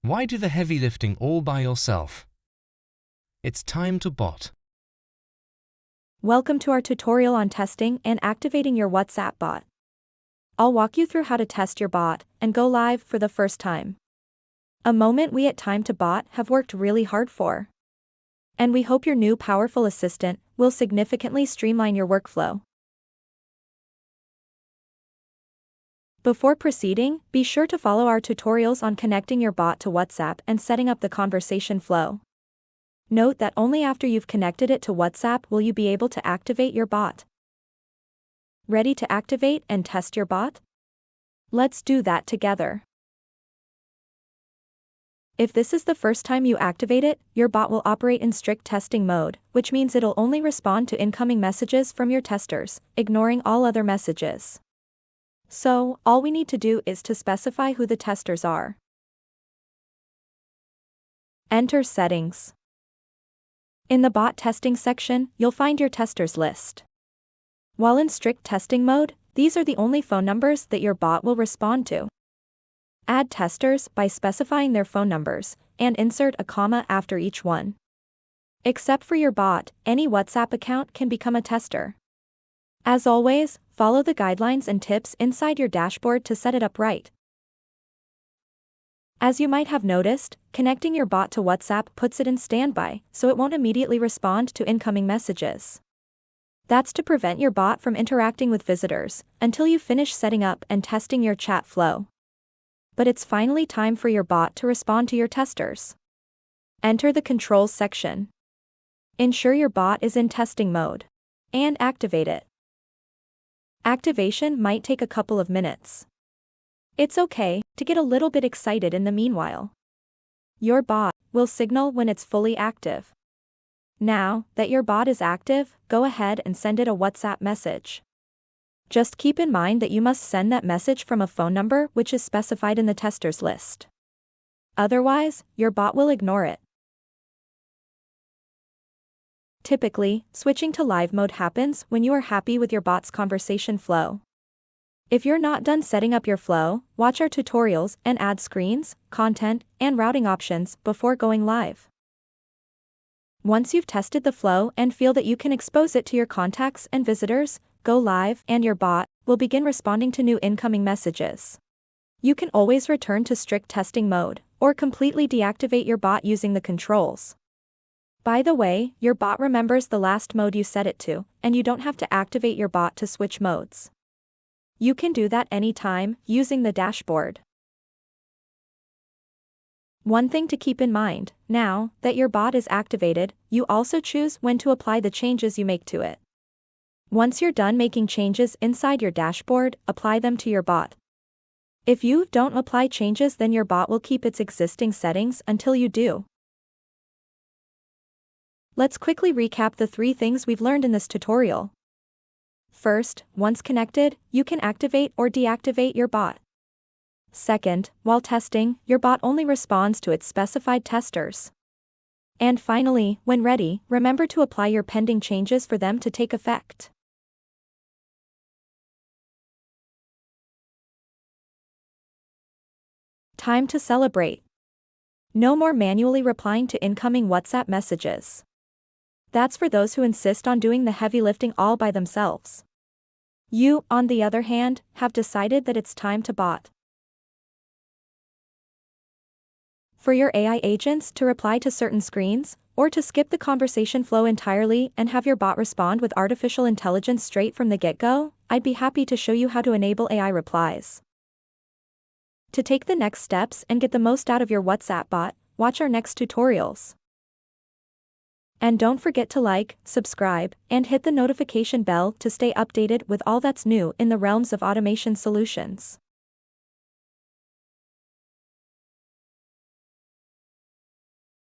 Why do the heavy lifting all by yourself? It's time to bot. Welcome to our tutorial on testing and activating your WhatsApp bot. I'll walk you through how to test your bot and go live for the first time. A moment we at Time to Bot have worked really hard for. And we hope your new powerful assistant will significantly streamline your workflow. Before proceeding, be sure to follow our tutorials on connecting your bot to WhatsApp and setting up the conversation flow. Note that only after you've connected it to WhatsApp will you be able to activate your bot. Ready to activate and test your bot? Let's do that together. If this is the first time you activate it, your bot will operate in strict testing mode, which means it'll only respond to incoming messages from your testers, ignoring all other messages. So, all we need to do is to specify who the testers are. Enter Settings. In the bot testing section, you'll find your testers list. While in strict testing mode, these are the only phone numbers that your bot will respond to. Add testers by specifying their phone numbers, and insert a comma after each one. Except for your bot, any WhatsApp account can become a tester. As always, follow the guidelines and tips inside your dashboard to set it up right. As you might have noticed, connecting your bot to WhatsApp puts it in standby, so it won't immediately respond to incoming messages. That's to prevent your bot from interacting with visitors until you finish setting up and testing your chat flow. But it's finally time for your bot to respond to your testers. Enter the Controls section. Ensure your bot is in testing mode. And activate it. Activation might take a couple of minutes. It's okay to get a little bit excited in the meanwhile. Your bot will signal when it's fully active. Now that your bot is active, go ahead and send it a WhatsApp message. Just keep in mind that you must send that message from a phone number which is specified in the testers list. Otherwise, your bot will ignore it. Typically, switching to live mode happens when you are happy with your bot's conversation flow. If you're not done setting up your flow, watch our tutorials and add screens, content, and routing options before going live. Once you've tested the flow and feel that you can expose it to your contacts and visitors, go live and your bot will begin responding to new incoming messages. You can always return to strict testing mode or completely deactivate your bot using the controls. By the way, your bot remembers the last mode you set it to, and you don't have to activate your bot to switch modes. You can do that anytime using the dashboard. One thing to keep in mind, now that your bot is activated, you also choose when to apply the changes you make to it. Once you're done making changes inside your dashboard, apply them to your bot. If you don't apply changes, then your bot will keep its existing settings until you do. Let's quickly recap the 3 things we've learned in this tutorial. First, once connected, you can activate or deactivate your bot. Second, while testing, your bot only responds to its specified testers. And finally, when ready, remember to apply your pending changes for them to take effect. Time to celebrate. No more manually replying to incoming WhatsApp messages. That's for those who insist on doing the heavy lifting all by themselves. You, on the other hand, have decided that it's time to bot. For your AI agents to reply to certain screens, or to skip the conversation flow entirely and have your bot respond with artificial intelligence straight from the get-go, I'd be happy to show you how to enable AI replies. To take the next steps and get the most out of your WhatsApp bot, watch our next tutorials. And don't forget to like, subscribe, and hit the notification bell to stay updated with all that's new in the realms of automation solutions.